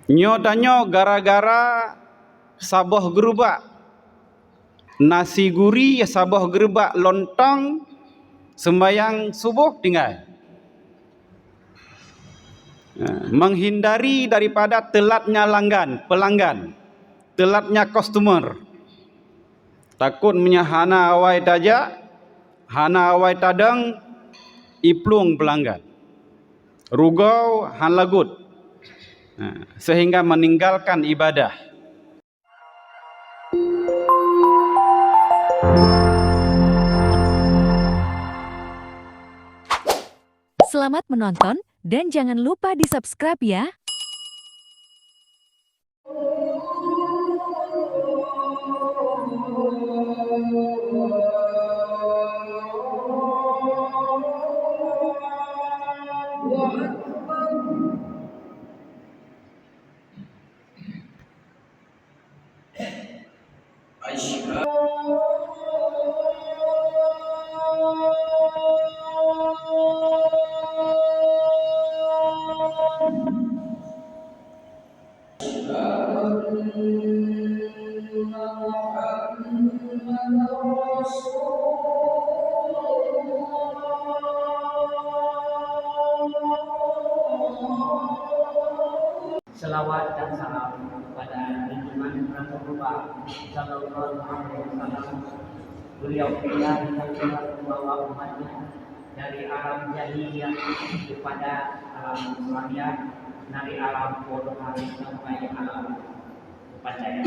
Nyo danyo gara-gara saboh gerubak nasi guri ya saboh gerubak lontong sembayang subuh tinggal. Menghindari daripada telatnya pelanggan, telatnya customer. Takut menyahana awai tajak, hana awai tadang, iplung pelanggan. Rugau han lagut. Sehingga meninggalkan ibadah. Selamat menonton dan jangan lupa di-subscribe ya. Selawat dan salam kepada junjungan Rasulullah Sallallahu Alaihi Wasallam. Beliau yang membawa umatnya dari alam jahiliyah kepada alam Islamiyah, dari alam bodoh hari sampai alam kepercayaan.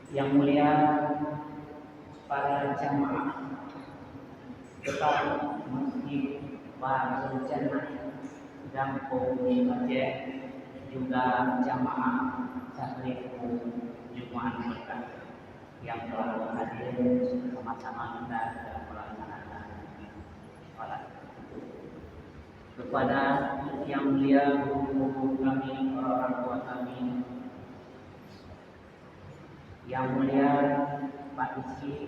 Yang mulia para jamaah tetap masjid Bahrul Jannah dan Puri Masjid, juga jamaah Taslifu Jumat Berkah yang telah hadir sama-sama kita dalam pelaksanaan sholat. Kepada yang mulia guru-guru kami, orang tua kami, yang mulia Pak Isi,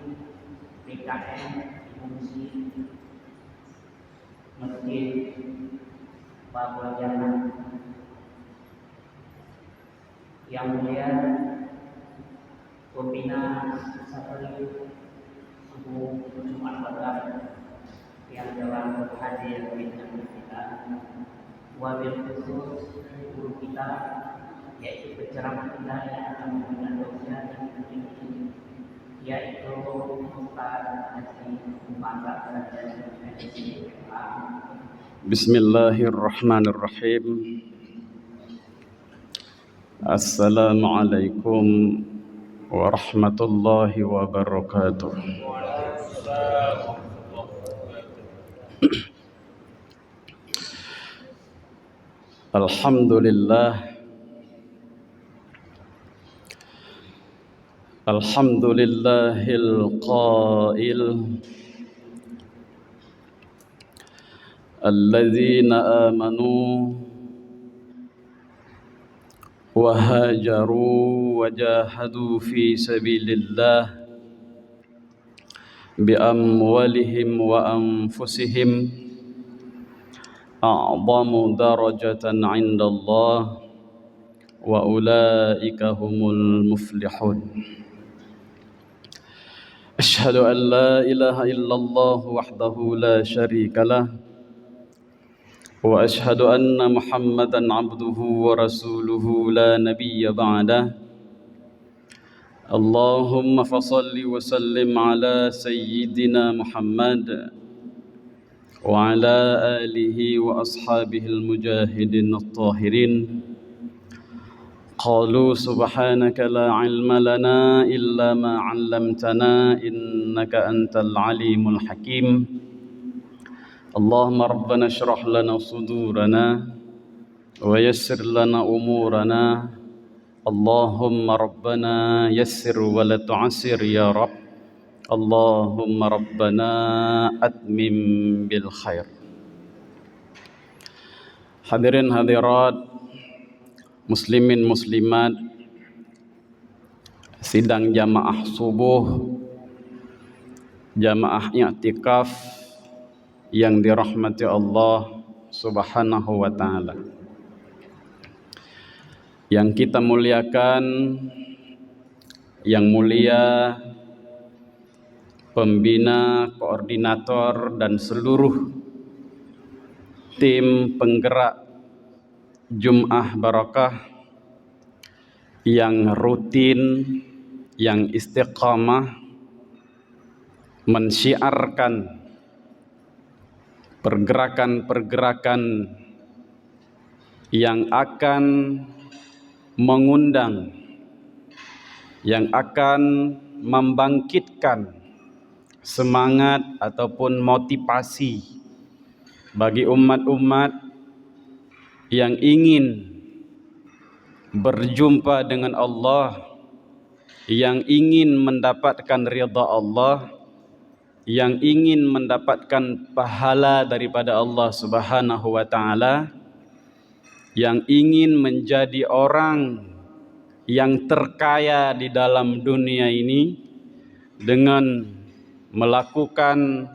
BKM, Fungsi Masjid Bahrul Jannah, yang mulia pembina Safari Subuh Jumat Berkah yang telah hadir di tengah kita, wabil khusus guru kita, yaitu penceramah kita yang akan memberikan dosia dan bimbingan, yaitu Ustaz Haji Muhammad Raja. Bismillahirrahmanirrahim. Assalamualaikum warahmatullahi wabarakatuh. Alhamdulillah. Alhamdulillahil qail alladzina amanu wa hajaru wa jahadu fi sabilillah bi amwalihim wa anfusihim a'zamu darajatan 'indallah wa ulaika humul muflihun. Asyhadu an la ilaha illallah wahdahu la syarika lah wa asyhadu anna Muhammadan abduhu wa rasuluhu la nabiyya ba'dah. Allahumma fasalli wa sallim ala sayyidina Muhammad wa ala alihi wa ashabihi al-mujahidin at-tahirin. Qalu subhanaka la ilma lana illa ma 'allamtana innaka antal alimul hakim. Allahumma rabbana shrah lana sudurana wa yassir lana umurana. Allahumma rabbana yassir wa la tu'assir ya Rabb. Allahumma rabbana atmim bil khair. Hadirin hadirat, muslimin muslimat, sidang jamaah subuh, jamaah i'tikaf yang dirahmati Allah Subhanahu wa taala. yang kita muliakan, yang mulia pembina, koordinator, dan seluruh tim penggerak Jum'ah Barakah yang rutin, yang istiqamah mensyiarkan pergerakan-pergerakan yang akan mengundang, yang akan membangkitkan semangat ataupun motivasi bagi umat-umat yang ingin berjumpa dengan Allah, yang ingin mendapatkan ridha Allah, yang ingin mendapatkan pahala daripada Allah Subhanahu wa taala, yang ingin menjadi orang yang terkaya di dalam dunia ini dengan melakukan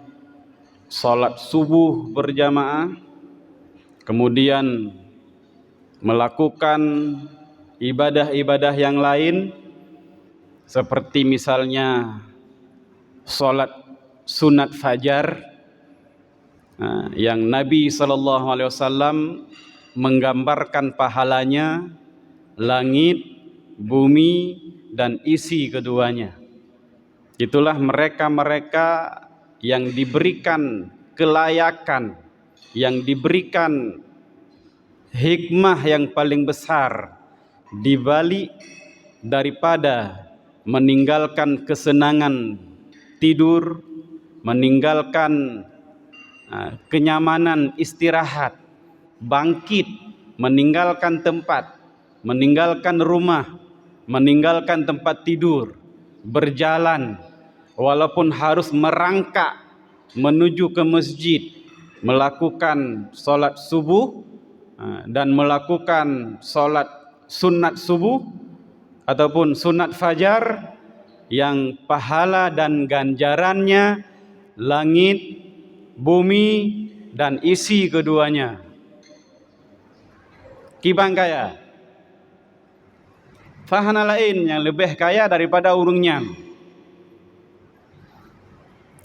salat subuh berjamaah, kemudian melakukan ibadah-ibadah yang lain seperti misalnya salat sunat fajar, yang Nabi SAW menggambarkan pahalanya langit, bumi, dan isi keduanya. Itulah mereka-mereka yang diberikan kelayakan, yang diberikan hikmah yang paling besar di balik daripada meninggalkan kesenangan tidur, meninggalkan kenyamanan istirahat, bangkit, meninggalkan tempat, meninggalkan rumah, meninggalkan tempat tidur, berjalan walaupun harus merangkak menuju ke masjid, melakukan solat subuh dan melakukan solat sunat subuh ataupun sunat fajar, yang pahala dan ganjarannya langit, bumi, dan isi keduanya. Kibang kaya, fahana lain yang lebih kaya daripada urungnya.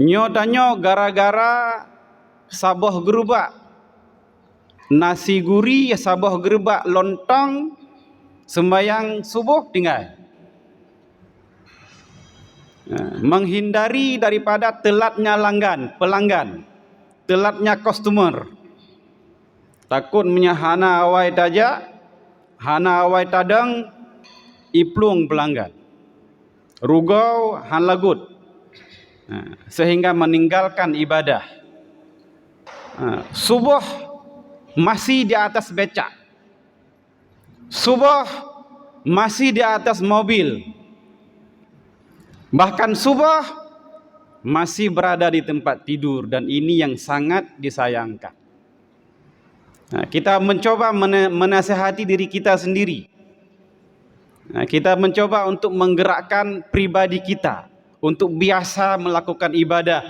Nyotanyo gara-gara saboh gerubak nasi guri, saboh gerubak lontong, sembayang subuh tinggal. Menghindari daripada telatnya pelanggan, telatnya customer. Takut menyahana awai taja, hana awai tadang, iplung pelanggan. Rugau han lagut. Sehingga meninggalkan ibadah. Subuh masih di atas becak. Subuh masih di atas mobil. Bahkan subuh masih berada di tempat tidur, dan ini yang sangat disayangkan. Kita mencoba menasihati diri kita sendiri. Kita mencoba untuk menggerakkan pribadi kita untuk biasa melakukan ibadah.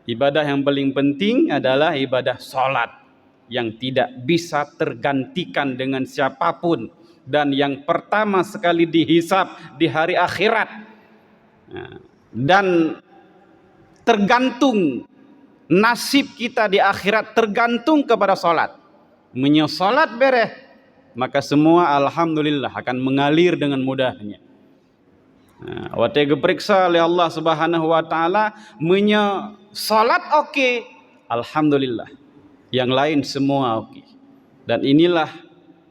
Ibadah yang paling penting adalah ibadah salat, yang tidak bisa tergantikan dengan siapapun, dan yang pertama sekali dihisab di hari akhirat. Dan tergantung nasib kita di akhirat tergantung kepada salat. Menyolat bereh, maka semua alhamdulillah akan mengalir dengan mudahnya. Waktu diperiksa oleh Allah Subhanahu wa taala, salat okey, alhamdulillah. Yang lain semua okey. Dan inilah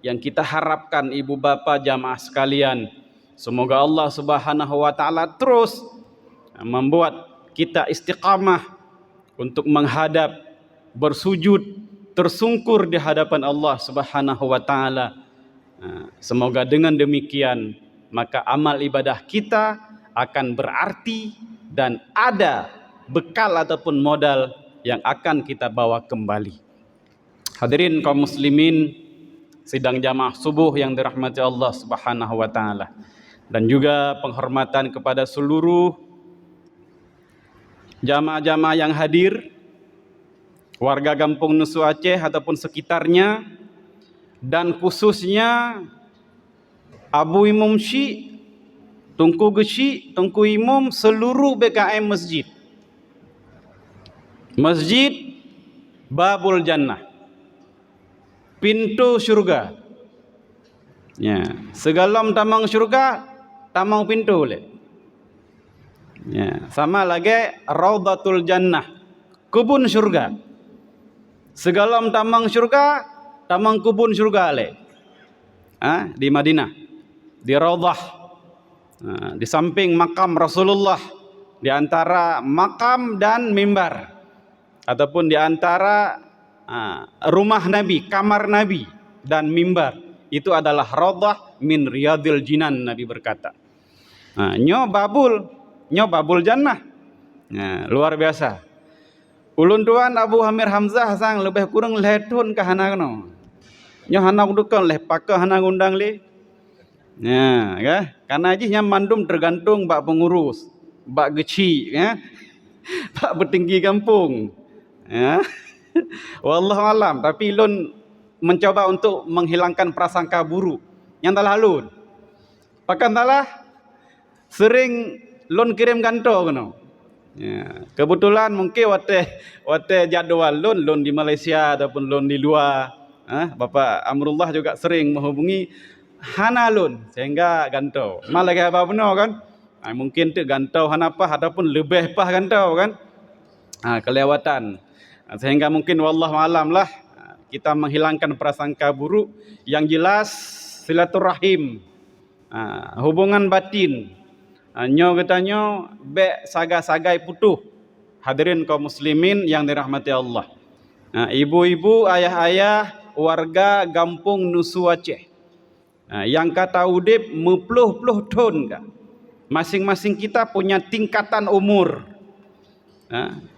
yang kita harapkan ibu bapa jamaah sekalian. Semoga Allah Subhanahu wa taala terus membuat kita istiqamah untuk menghadap, bersujud, tersungkur di hadapan Allah Subhanahu wa taala. Semoga dengan demikian maka amal ibadah kita akan berarti dan ada bekal ataupun modal yang akan kita bawa kembali. Hadirin kaum muslimin sidang jamaah subuh yang dirahmati Allah Subhanahu wa taala, dan juga penghormatan kepada seluruh jamaah-jamaah yang hadir, warga Kampung Nusu Aceh ataupun sekitarnya, dan khususnya Abu Imam Syik, Tungku Gesyik, Tungku Imam, seluruh BKM masjid. Masjid Babul Jannah, pintu syurga. Ya, segalam tamang syurga, tamang pintu boleh. Ya, sama lagi Raudatul Jannah, kebun syurga. Segalam tamang syurga, tamang kebun syurga le. Di Madinah, di Raudah, di samping makam Rasulullah, di antara makam dan mimbar, ataupun di antara rumah Nabi, kamar Nabi dan mimbar, itu adalah Raudah min Riyadil Jinan, Nabi berkata. Nyo babul jannah. Luar biasa. Ulun tuan Abu Hamir Hamzah sang lebih kurang letun ke hana no. Nyo hana dukan leh pakai hana undang le. Ya, kan? Karena aja nya mandum tergantung bak pengurus, bak geci, ya. Bak bertinggi kampung. Ya. Wallahu alam, tapi lun mencoba untuk menghilangkan prasangka buruk yang telah lun. Pakan talah sering lun kirim ganto kono. Ya, kebetulan mungkin wate jadwal lun di Malaysia ataupun lun di luar. Bapak Amrullah juga sering menghubungi hana lun sehingga gantau. Malah ke apa benar kan? Mungkin tu gantau hana apa ataupun lebih pah gantau kan? Kelewatan. Sehingga mungkin wallahu alam lah kita menghilangkan prasangka buruk. Yang jelas silaturahim, hubungan batin. Nyo katanya be sagai-sagai putuh. Hadirin kaum muslimin yang dirahmati Allah. Ibu-ibu, ayah-ayah, warga Gampung Nusu Aceh, yang kata udip mepluh-pluh tahun kah. Masing-masing kita punya tingkatan umur.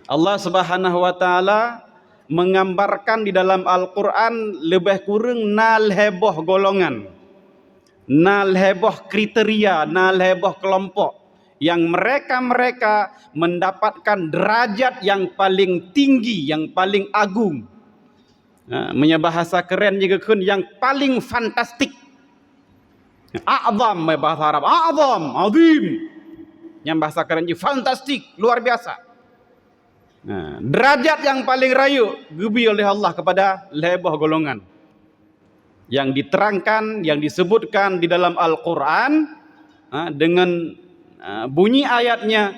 Allah Subhanahu wa taala menggambarkan di dalam Al-Quran lebih kurang 6 heboh golongan, 6 heboh kriteria, 6 heboh kelompok yang mereka mendapatkan derajat yang paling tinggi, yang paling agung. Punya bahasa keren juga kun, yang paling fantastik. A'zam, bahasa Arab. A'zam, azim. Yang bahasa keren juga fantastik, luar biasa. Derajat yang paling rayu gubi oleh Allah kepada lebah golongan yang diterangkan, yang disebutkan di dalam Al-Quran dengan bunyi ayatnya,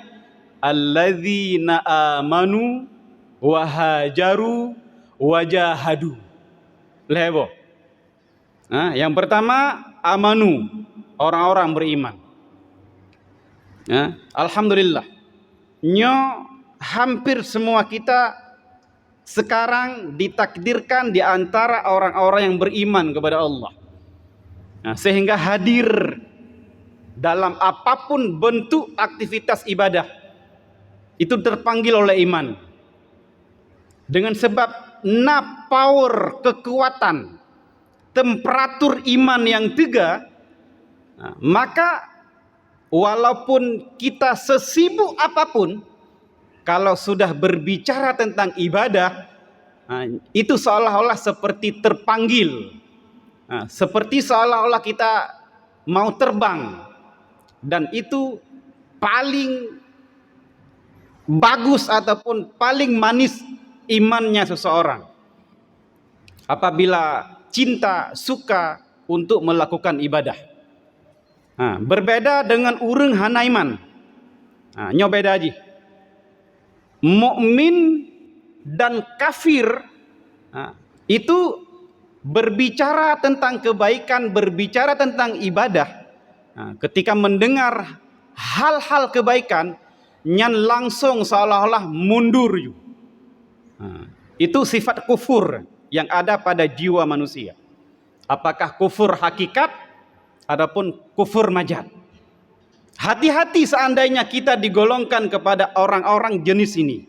alladzina amanu wa hajaru wajahadu. Lebo. Yang pertama amanu, orang-orang beriman. Alhamdulillah. Nyo hampir semua kita sekarang ditakdirkan di antara orang-orang yang beriman kepada Allah. Sehingga hadir dalam apapun bentuk aktivitas ibadah itu terpanggil oleh iman. Dengan sebab power, kekuatan, temperatur iman yang tiga, maka walaupun kita sesibuk apapun, kalau sudah berbicara tentang ibadah, itu seolah-olah seperti terpanggil, seperti seolah-olah kita mau terbang, dan itu paling bagus ataupun paling manis imannya seseorang apabila cinta, suka untuk melakukan ibadah. Berbeda dengan urang hana iman. Nyo beda aja. Mukmin dan kafir itu berbicara tentang kebaikan, berbicara tentang ibadah. Ketika mendengar hal-hal kebaikan, nyan langsung seolah-olah mundur. Itu sifat kufur yang ada pada jiwa manusia. Apakah kufur hakikat ataupun kufur majaz. Hati-hati seandainya kita digolongkan kepada orang-orang jenis ini.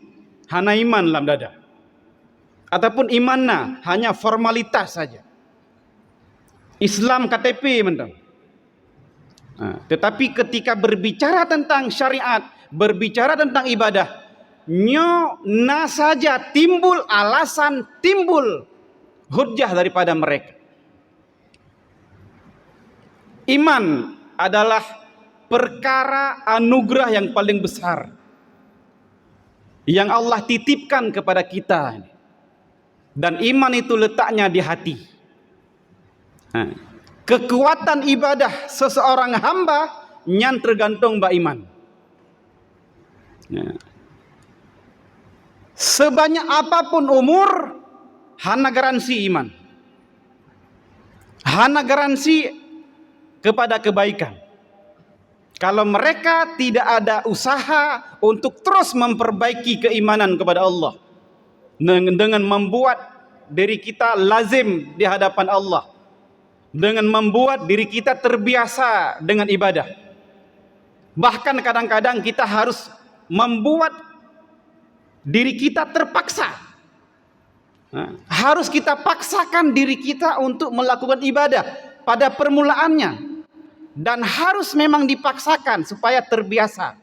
Hana iman dalam dada. Ataupun imanna hanya formalitas saja. Islam KTP mentang. Tetapi ketika berbicara tentang syariat, berbicara tentang ibadah, nyo na saja timbul alasan, timbul hujjah daripada mereka. Iman adalah perkara anugerah yang paling besar yang Allah titipkan kepada kita. Dan iman itu letaknya di hati. Kekuatan ibadah seseorang hamba nyan tergantung ba iman. Sebanyak apapun umur, hana garansi iman. Hana garansi kepada kebaikan. Kalau mereka tidak ada usaha untuk terus memperbaiki keimanan kepada Allah, dengan membuat diri kita lazim di hadapan Allah, dengan membuat diri kita terbiasa dengan ibadah. Bahkan kadang-kadang kita harus membuat diri kita terpaksa. Harus kita paksakan diri kita untuk melakukan ibadah pada permulaannya. Dan harus memang dipaksakan supaya terbiasa.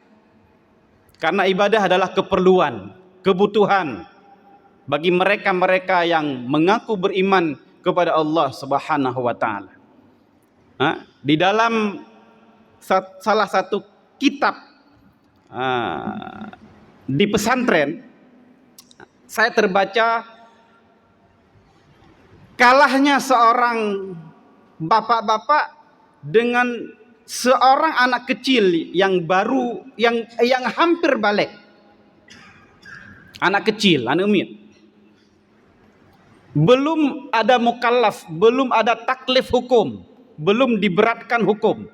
Karena ibadah adalah keperluan, kebutuhan bagi mereka-mereka yang mengaku beriman kepada Allah Subhanahu wa taala. Di dalam salah satu kitab di pesantren, saya terbaca kalahnya seorang bapak-bapak dengan seorang anak kecil yang baru, yang hampir balik. Anak kecil, anak umit. Belum ada mukallaf, belum ada taklif hukum, belum diberatkan hukum.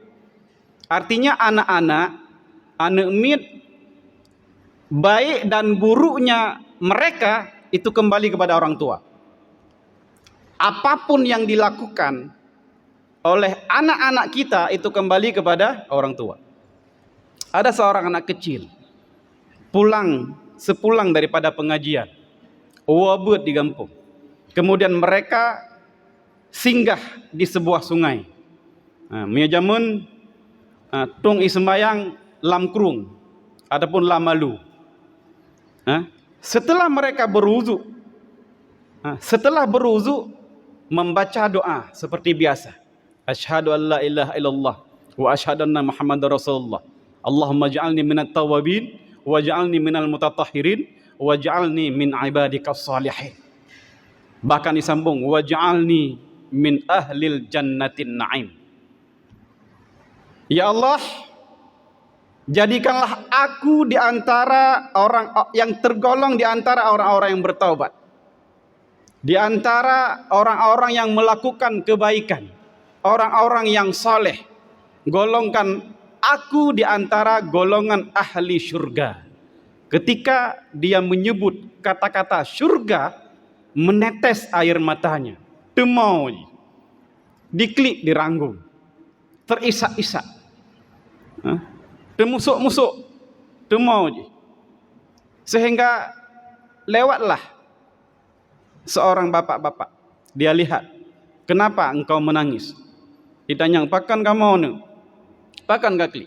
Artinya anak-anak, anak umit, baik dan buruknya mereka itu kembali kepada orang tua. Apapun yang dilakukan oleh anak-anak kita itu kembali kepada orang tua. Ada seorang anak kecil sepulang daripada pengajian, wabut di kampung. Kemudian mereka singgah di sebuah sungai. Miajamun tung ismayang lam krung ataupun lam malu. Setelah mereka berwudu, membaca doa seperti biasa. Asyhadu an la ilaha illallah wa asyhadu anna Muhammadar Rasulullah. Allahumma ja'alni minat tawabin wa ja'alni minal mutatahhirin wa ja'alni min ibadikas salihin. Bahkan disambung wa ja'alni min ahlil jannatin na'im. Ya Allah, jadikanlah aku di antara orang yang tergolong di antara orang-orang yang bertaubat, di antara orang-orang yang melakukan kebaikan, orang-orang yang saleh. Golongkan aku di antara golongan ahli syurga. Ketika dia menyebut kata-kata syurga, menetes air matanya. Temau, diklik diranggung, terisak-isak, temusuk-musuk, temau. Sehingga lewatlah seorang bapak-bapak. Dia lihat, kenapa engkau menangis? Ditanya, pakan kamu nu? Pakan gakli?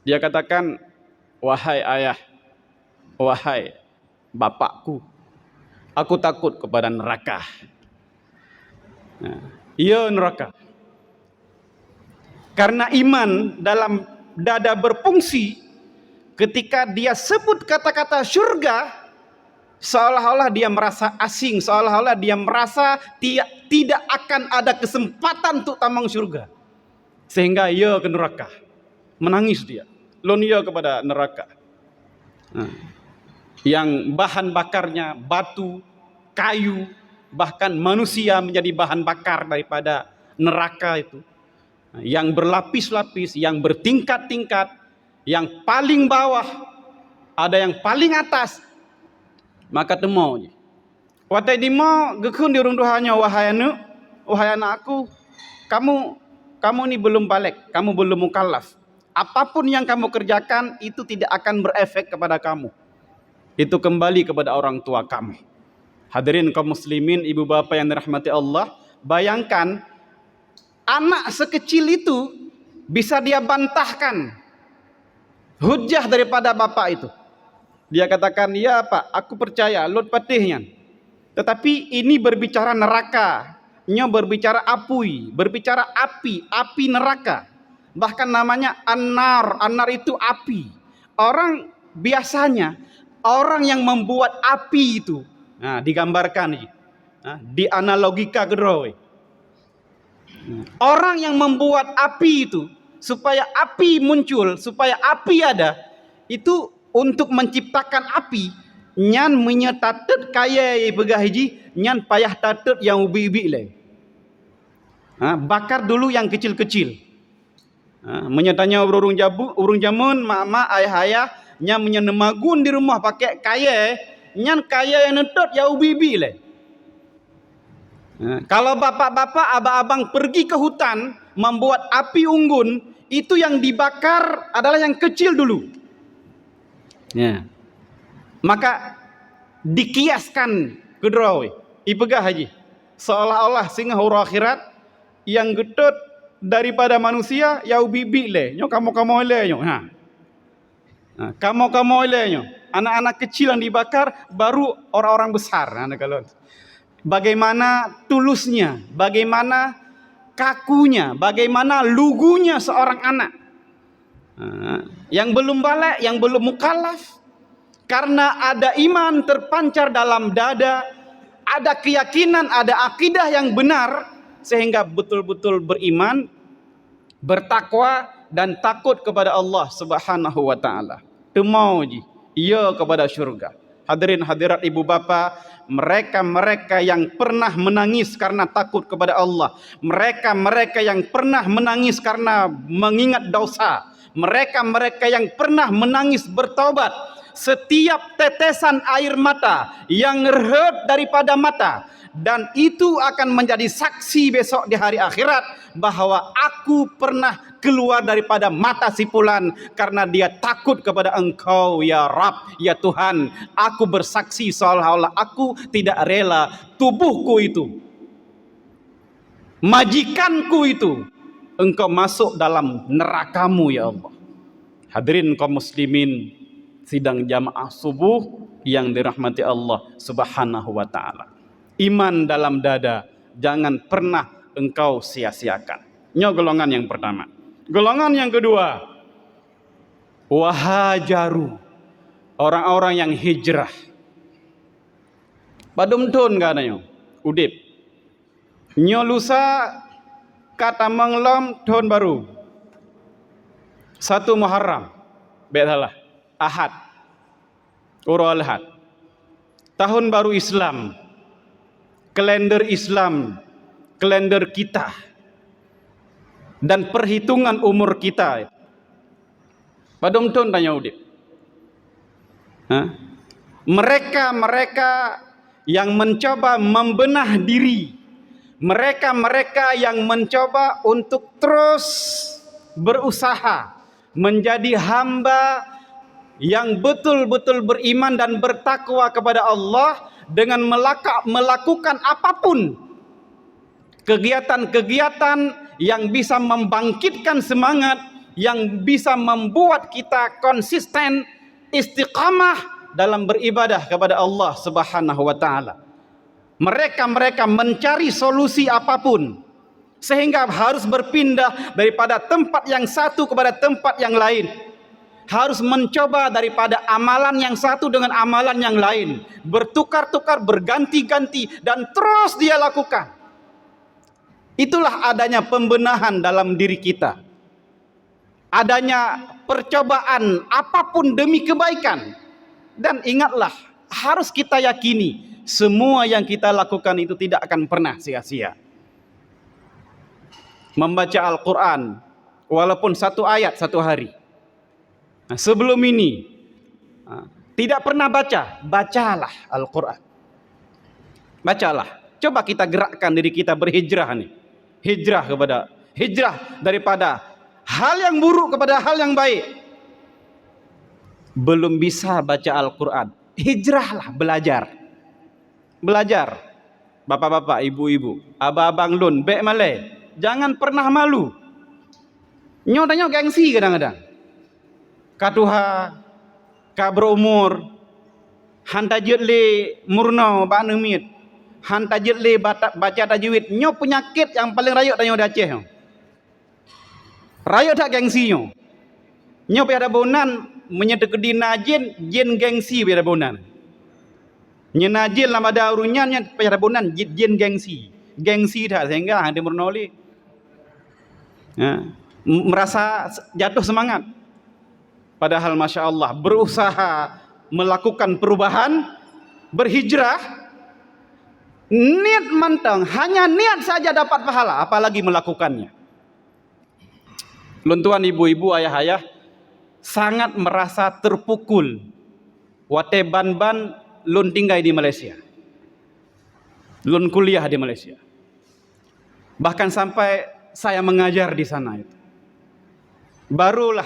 Dia katakan, wahai ayah, wahai bapakku, aku takut kepada neraka. Iya neraka. Karena iman dalam dada berfungsi, ketika dia sebut kata-kata syurga, seolah-olah dia merasa asing, seolah-olah dia merasa tidak akan ada kesempatan untuk tamang syurga. Sehingga ia ke neraka. Menangis dia. Lon ia kepada neraka. Yang bahan bakarnya batu, kayu, bahkan manusia menjadi bahan bakar daripada neraka itu. Yang berlapis-lapis, yang bertingkat-tingkat, yang paling bawah, ada yang paling atas. Maka temu je. Watai dimo gekun di runduhannya, wahai anakku, kamu ni belum balik, kamu belum mukallaf. Apapun yang kamu kerjakan itu tidak akan berefek kepada kamu. Itu kembali kepada orang tua kamu. Hadirin kaum muslimin, ibu bapa yang dirahmati Allah, bayangkan anak sekecil itu bisa dia bantahkan hujah daripada bapak itu. Dia katakan, ya pak, aku percaya, Lot patihnya. Tetapi ini berbicara neraka, nyo berbicara apui, berbicara api, api neraka. Bahkan namanya an-nar. An-nar itu api. Orang biasanya orang yang membuat api itu, nah, digambarkan nih, di analogika gedrowe. Orang yang membuat api itu supaya api muncul, supaya api ada, itu untuk menciptakan api, nyan menyetatet kaya pegah hiji, nyan payah tatet yang ubi-ubi le. Bakar dulu yang kecil-kecil. Menyatanya urung jamun, mak-mak, ayah-ayah, nyan menyenemagun di rumah pakai kaya, nyan kaya yang netot yang ubi-ubi le. Kalau bapak-bapak, abang-abang pergi ke hutan membuat api unggun, itu yang dibakar adalah yang kecil dulu. Ya. Maka dikiaskan kedua ipegah haji, seolah-olah singa huru akhirat yang getut daripada manusia ya bibi le nyo kamu le nyo. Kamu le nyo, anak-anak kecil yang dibakar baru orang-orang besar. Kalau bagaimana tulusnya, bagaimana kakunya, bagaimana lugunya seorang anak yang belum balik, yang belum mukallaf, karena ada iman terpancar dalam dada, ada keyakinan, ada akidah yang benar, sehingga betul-betul beriman, bertakwa dan takut kepada Allah Subhanahu wa taala. Temau ji, iya kepada syurga. Hadirin hadirat ibu bapa, mereka-mereka yang pernah menangis karena takut kepada Allah, mereka-mereka yang pernah menangis karena mengingat dosa, mereka-mereka yang pernah menangis bertaubat, setiap tetesan air mata yang rehet daripada mata, dan itu akan menjadi saksi besok di hari akhirat bahwa aku pernah keluar daripada mata si fulan karena dia takut kepada Engkau ya Rabb, ya Tuhan. Aku bersaksi seolah-olah aku tidak rela tubuhku itu, majikanku itu, Engkau masuk dalam nerakamu ya Allah. Hadirin kaum muslimin sidang jamaah subuh yang dirahmati Allah Subhanahu wa taala. Iman dalam dada jangan pernah engkau sia-siakan. Nyo golongan yang pertama. Golongan yang kedua, wahajaru, orang-orang yang hijrah. Padum tun katanya, udip. Nyo lusa kata menglom tahun baru. 1 Muharram, betalah, Ahad, Urul Ahad. Tahun baru Islam, kalender Islam, kalender kita, dan perhitungan umur kita. Padum tun tanya udip. Mereka-mereka yang mencoba membenah diri, mereka-mereka yang mencoba untuk terus berusaha menjadi hamba yang betul-betul beriman dan bertakwa kepada Allah dengan melakukan apapun kegiatan-kegiatan yang bisa membangkitkan semangat, yang bisa membuat kita konsisten istiqamah dalam beribadah kepada Allah Subhanahu wa taala. Mereka mencari solusi apapun sehingga harus berpindah daripada tempat yang satu kepada tempat yang lain. Harus mencoba daripada amalan yang satu dengan amalan yang lain, bertukar-tukar, berganti-ganti, dan terus dia lakukan. Itulah adanya pembenahan dalam diri kita, adanya percobaan apapun demi kebaikan. Dan ingatlah, harus kita yakini semua yang kita lakukan itu tidak akan pernah sia-sia. Membaca Al-Quran walaupun 1 ayat 1 hari. Nah, sebelum ini tidak pernah baca, bacalah Al-Quran. Bacalah. Coba kita gerakkan diri kita berhijrah nih. Hijrah daripada hal yang buruk kepada hal yang baik. Belum bisa baca Al-Quran, hijrahlah, belajar. Bapak-bapak, ibu-ibu, abang-abang lun, bek malai, jangan pernah malu. Nyotanya gengsi kadang-kadang. Katuha, ka berumur, hantajut le murno ba nemit, Han tajwid le baca tajwid. Nyo penyakit yang paling rayuk tanya di Aceh. Rayuk tak gengsi nyo. Nyo pi ada bonan menyedekedi najin jin gengsi pi ada bonan. Nyo najin lama ada urunnya nya pi ada bonan jin gengsi. Gengsi dah sehingga ada mernoli. Ya, merasa jatuh semangat. Padahal Masya Allah berusaha melakukan perubahan, berhijrah, niat mantang, hanya niat saja dapat pahala, apalagi melakukannya. Luntuan ibu-ibu, ayah-ayah sangat merasa terpukul wate ban-ban lun tinggal di Malaysia, lun kuliah di Malaysia, bahkan sampai saya mengajar di sana itu. Barulah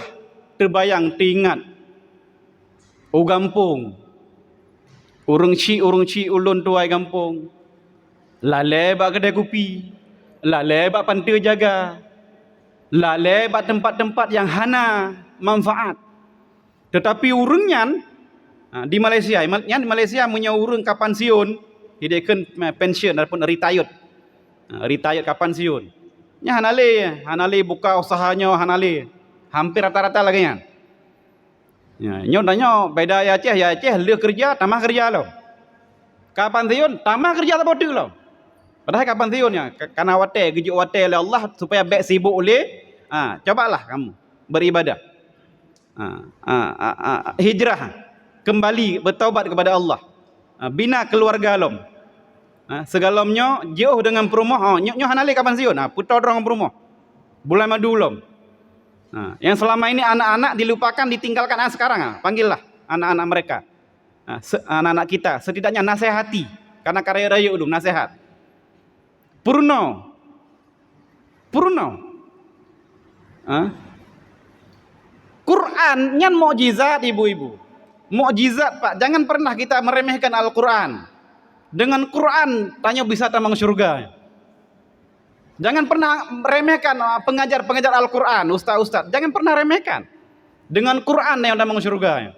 terbayang, teringat gampung urung ci ulun tuai kampung lale bak kedai kopi, lale bak pantai jaga, lale bak tempat-tempat yang hana manfaat. Tetapi urungnya di Malaysia punya urung kapan siun, hidekeun pensiun ataupun retired. Retired kapan siun. Nya hanale buka usahanya hanale. Hampir rata-rata lagi kan. Ya, nyo tanya beda ya Aceh le kerja tambah kerja lo. Kapan siun tambah kerja tak bodoh lo. Padahal kapan siunnya? Karena gejuk wate oleh Allah supaya baik sibuk oleh. Cobalah kamu beribadah. Hijrah, kembali bertaubat kepada Allah. Bina keluarga lom. Segalamnya jauh dengan perumah. Nyo hanale kapan siun? Putar orang perumah. Bulan madu lom. Yang selama ini anak-anak dilupakan, ditinggalkan. Sekarang panggillah anak-anak mereka, anak-anak kita, setidaknya nasihati, karena karya raya udum nasihat. Purno Quran nyan mukjizat ibu-ibu, mukjizat Pak. Jangan pernah kita meremehkan Al-Quran. Dengan Quran tanya bisa tambang surga. Jangan pernah remehkan pengajar-pengajar Al-Quran, ustaz-ustaz. Jangan pernah remehkan. Dengan Quran yang damang surga.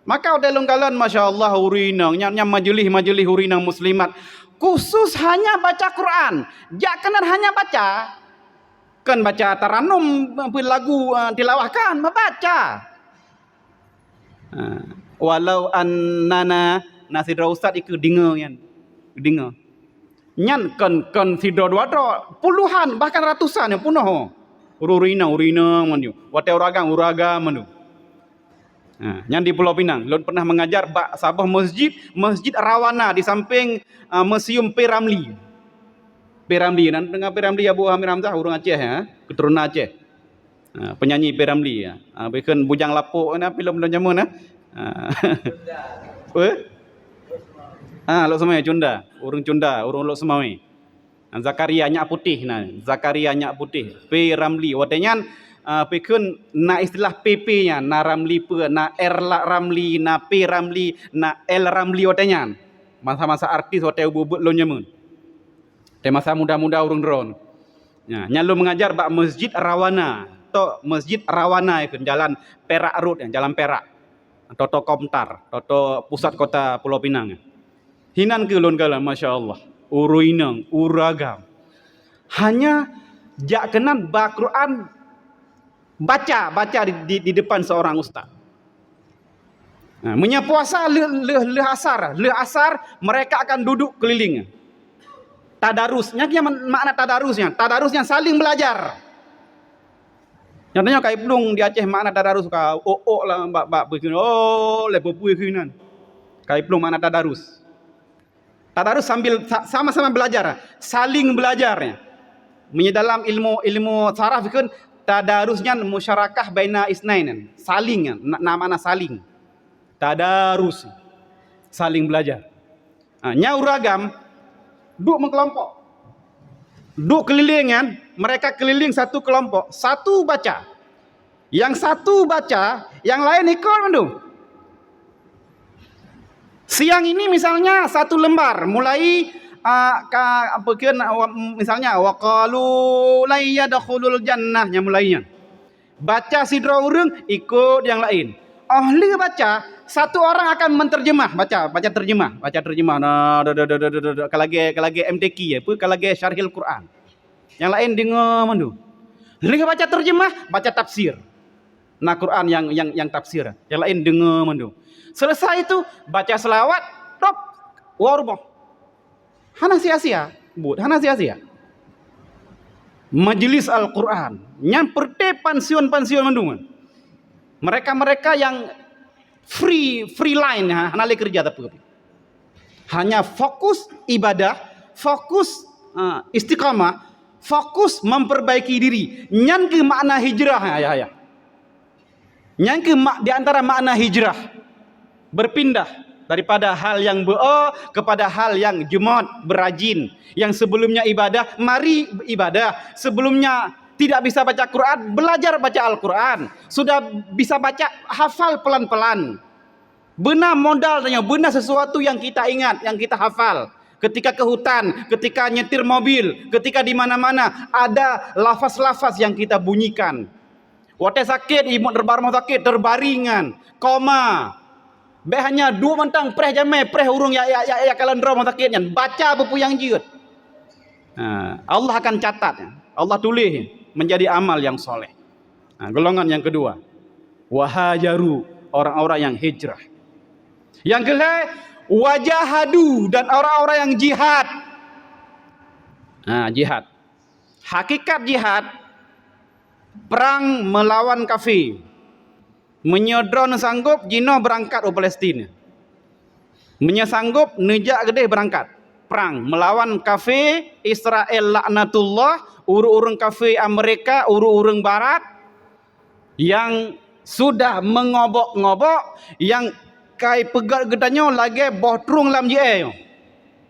Maka udah lungkalan Masya Allah urinang, nyam majelis urinang muslimat. Khusus hanya baca Quran. Jangan hanya baca. Kan baca taranum, lagu tilawahkan, membaca. Walau annana nasidra ustaz ikut dengar. Nyan kan sido dua puluhan bahkan ratusan yang punah urina mandu wate uragam mandu. Nyan di Pulau Pinang lon pernah mengajar Sabah masjid Rawana di samping Museum P. Ramlee dan dengan P. Ramlee Abu Hamid Hamzah urang Aceh keturunan Aceh. Penyanyi P. Ramlee bikin bujang lapuk film zaman Lok Semai Cunda, urung Lok Semai. Zakaria Nyak Putih P. Ramlee. Watenyan pekun na istilah PP nya, na Ramlee pe, na Ramlee, na P. Ramlee, na L. Ramlee watenyan. Masa-masa artis wate bubut lo nyemun. Te masa muda-muda urung dron. Nyalu mengajar bak Masjid Rawana. Masjid Rawana ikun jalan Perak Road, jalan Perak. Toto Komtar, toto pusat kota Pulau Pinang. Hinan ke lon galan Masya Allah. Uruinang, uragam. Hanya jak kenan ba Quran baca di depan seorang ustaz. Punya puasa le asar mereka akan duduk keliling. Tadarusnya makna tadarusnya saling belajar. Nyatanya kai pelung di Aceh makna tadarus ka lah mbak begini le bepui kinan. Kai pelung makna tadarus. Tadarus sambil sama-sama belajar, saling belajarnya. Dalam ilmu saraf kan tadarusnya musyarakah baina isnain, saling, nama saling. Tadarus, saling belajar. Nya uragam, duk mengkelompok. Duk kelilingan, mereka keliling satu kelompok, satu baca. Yang satu baca, yang lain ikut mendung. Siang ini misalnya satu lembar, mulai misalnya waqalu la yadkhulul jannahnya mulainya. Baca sidra urang ikut yang lain. Ahli baca satu orang akan menterjemah, baca terjemah. Nah, kalau lagi MTQ ya, kalau lagi syarhil Quran. Yang lain dengar mandu. Lagi baca terjemah, baca tafsir. Nah, Quran yang tafsir. Yang lain dengar mandu. Selesai itu baca selawat, top, warboh. Hana sia-sia, hana sia-sia. Majelis Al-Quran, yang perte pensiun mandu. Mereka yang free line hana le kerja tapi hanya fokus ibadah, fokus istiqamah, fokus memperbaiki diri. Nyan ke makna hijrah ya. Nyan ke di antara makna hijrah berpindah daripada hal yang kepada hal yang jumat, berajin. Yang sebelumnya ibadah, mari ibadah. Sebelumnya tidak bisa baca Quran, belajar baca Al-Quran. Sudah bisa baca, hafal pelan-pelan. Benar modalnya, benar sesuatu yang kita ingat, yang kita hafal. Ketika ke hutan, ketika nyetir mobil, ketika di mana-mana ada lafaz-lafaz yang kita bunyikan. Waktu sakit, ibu terbaring sakit, terbaringan, koma. Hanya dua mentang preh jamai, preh urung ya kalendra mau sakitnya. Baca buku yang jiut. Allah akan catat, Allah tulis menjadi amal yang soleh. Golongan yang kedua, wahajaru, orang-orang yang hijrah. Yang kedua, wajahadu, dan orang-orang yang jihad. Jihad. Hakikat jihad, perang melawan kafir. Menyodron sanggup Jino berangkat ke Palestin. Menyesanggup nejak gede berangkat. Perang melawan kafir Israel laknatullah, urung-urung kafir Amerika, urung-urung barat yang sudah mengobok-ngobok, yang kai pegat gedanya lagi botrung lam je.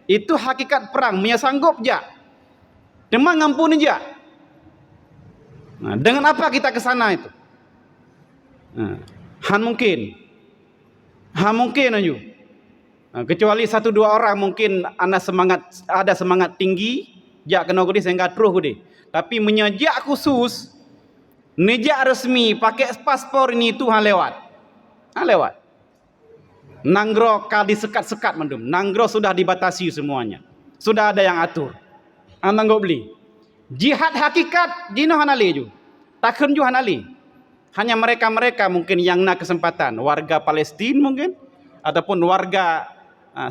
Itu hakikat perang, menyesanggup je. Demang ngampun je. Dengan apa kita ke sana itu? Han mungkin aja. Kecuali satu dua orang mungkin ada semangat tinggi, jak kena gudi sehingga terus gudi. Tapi menyejak khusus, nejak resmi pakai paspor ini itu lewat. Nanggro kali sekat-sekat mendum. Nanggro sudah dibatasi semuanya. Sudah ada yang atur. Anang beli. Jihad hakikat jino hanali ju. Takun ju hanali. Hanya mereka mungkin yang nak kesempatan, warga Palestin mungkin, ataupun warga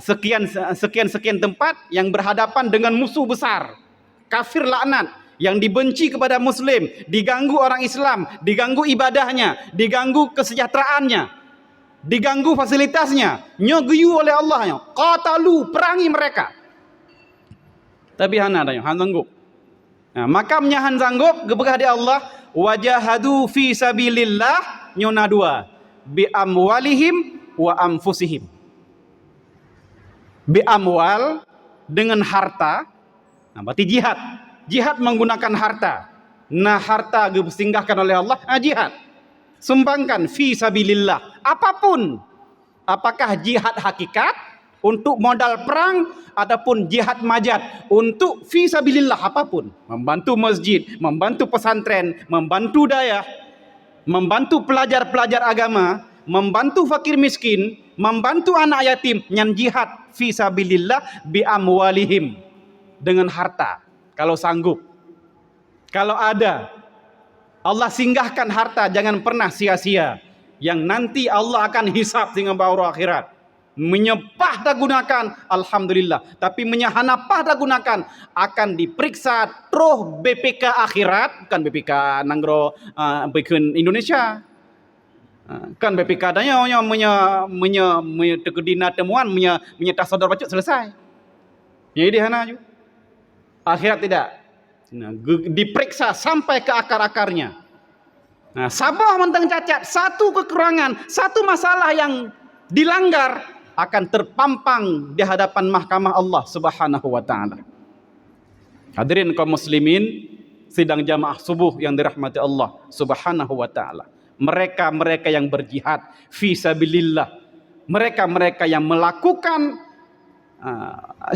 sekian tempat yang berhadapan dengan musuh besar, kafir laknat, yang dibenci kepada Muslim, diganggu orang Islam, diganggu ibadahnya, diganggu kesejahteraannya, diganggu fasilitasnya, nyogiyu oleh Allahnya, qatalu, perangi mereka. Tapi hana ada yang sanggup. Maka menyahan sanggup kepada Allah. Wajahadu fi sabilillah nyona dua, bi amwalihim wa anfusihim. Bi amwal dengan harta, berarti jihad menggunakan harta. Harta disinggahkan oleh Allah, jihad. Sumbangkan fi sabilillah, apapun. Apakah jihad hakikat untuk modal perang ataupun jihad majad untuk fi sabilillah, apapun, membantu masjid, membantu pesantren, membantu dayah, membantu pelajar-pelajar agama, membantu fakir miskin, membantu anak yatim, yang jihad fi sabilillah bi amwalihim, dengan harta. Kalau sanggup, kalau ada, Allah singgahkan harta, jangan pernah sia-sia, yang nanti Allah akan hisab dengan baru akhirat. Menyepah dah gunakan, alhamdulillah. Tapi menyahanapah dah gunakan, akan diperiksa terus BPK akhirat, bukan BPK Nanggro bikin Indonesia. Kan BPK danya tegedina temuan, menyetah saudara baca selesai. Jadi hana ju. Akhirat tidak. Diperiksa sampai ke akar-akarnya. Sabah mentang cacat, satu kekurangan, satu masalah yang dilanggar, akan terpampang di hadapan mahkamah Allah Subhanahu wa taala. Hadirin kaum muslimin, sidang jamaah subuh yang dirahmati Allah Subhanahu wa taala. Mereka yang berjihad fi sabilillah, mereka yang melakukan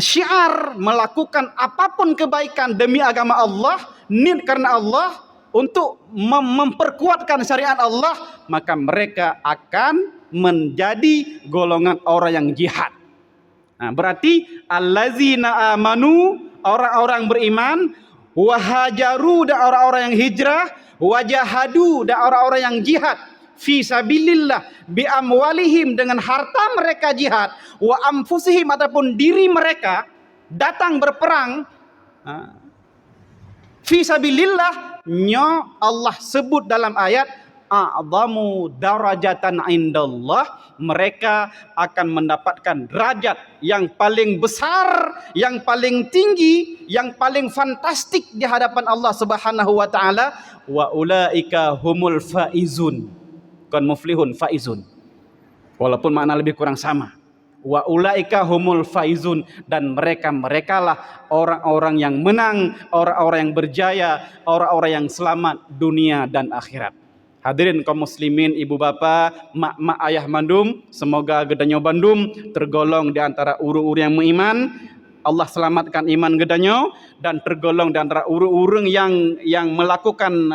syiar, melakukan apapun kebaikan demi agama Allah, niat karena Allah untuk memperkuatkan syariat Allah, maka mereka akan menjadi golongan orang yang jihad. Nah, berarti allazina amanu, orang-orang beriman, wahajaru, dan orang-orang yang hijrah, wajahadu, dan orang-orang yang jihad fi sabilillah bi amwalihim, dengan harta mereka jihad, wa anfusihim, ataupun diri mereka datang berperang fi sabilillah. Allah sebut dalam ayat a'zamu darajatan indallah, mereka akan mendapatkan derajat yang paling besar, yang paling tinggi, yang paling fantastik di hadapan Allah Subhanahu wa taala. Wa ulaika humul faizun, bukan muflihun, faizun, walaupun makna lebih kurang sama. Wa ulaika humul faizun, dan merekalah orang-orang yang menang, orang-orang yang berjaya, orang-orang yang selamat dunia dan akhirat. Hadirin kaum muslimin, ibu bapa, mak-mak, ayah mandum, semoga Gedanyo Bandung tergolong di antara uru-uru yang beriman. Allah selamatkan iman Gedanyo dan tergolong di antara uru-uru yang melakukan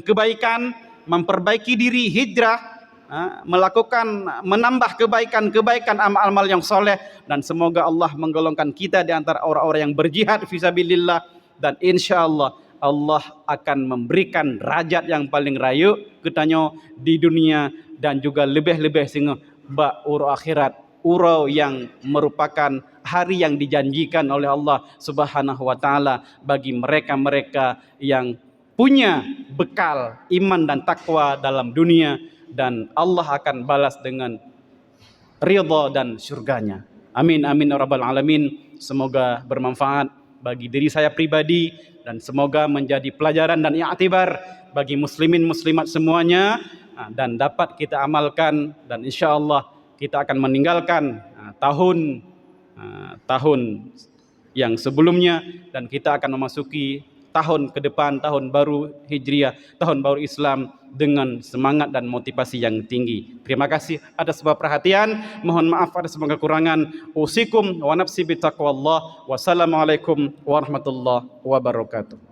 kebaikan, memperbaiki diri, hijrah, menambah kebaikan-kebaikan, amal-amal yang soleh, dan semoga Allah menggolongkan kita di antara orang-orang yang berjihad fisabilillah, dan insyaallah Allah akan memberikan derajat yang paling rayu Gedanyo di dunia, dan juga lebih-lebih sehingga uro akhirat, uro yang merupakan hari yang dijanjikan oleh Allah Subhanahu wa taala bagi mereka-mereka yang punya bekal iman dan takwa dalam dunia, dan Allah akan balas dengan ridha dan surganya. Amin amin ya rabbal alamin. Semoga bermanfaat bagi diri saya pribadi, dan semoga menjadi pelajaran dan i'tibar bagi muslimin muslimat semuanya, dan dapat kita amalkan, dan insyaallah kita akan meninggalkan tahun yang sebelumnya, dan kita akan memasuki tahun ke depan, tahun baru Hijriah, tahun baru Islam dengan semangat dan motivasi yang tinggi. Terima kasih atas semua perhatian. Mohon maaf atas semua kekurangan. Usikum wa nafsi bitaqwallah. Wassalamualaikum warahmatullahi wabarakatuh.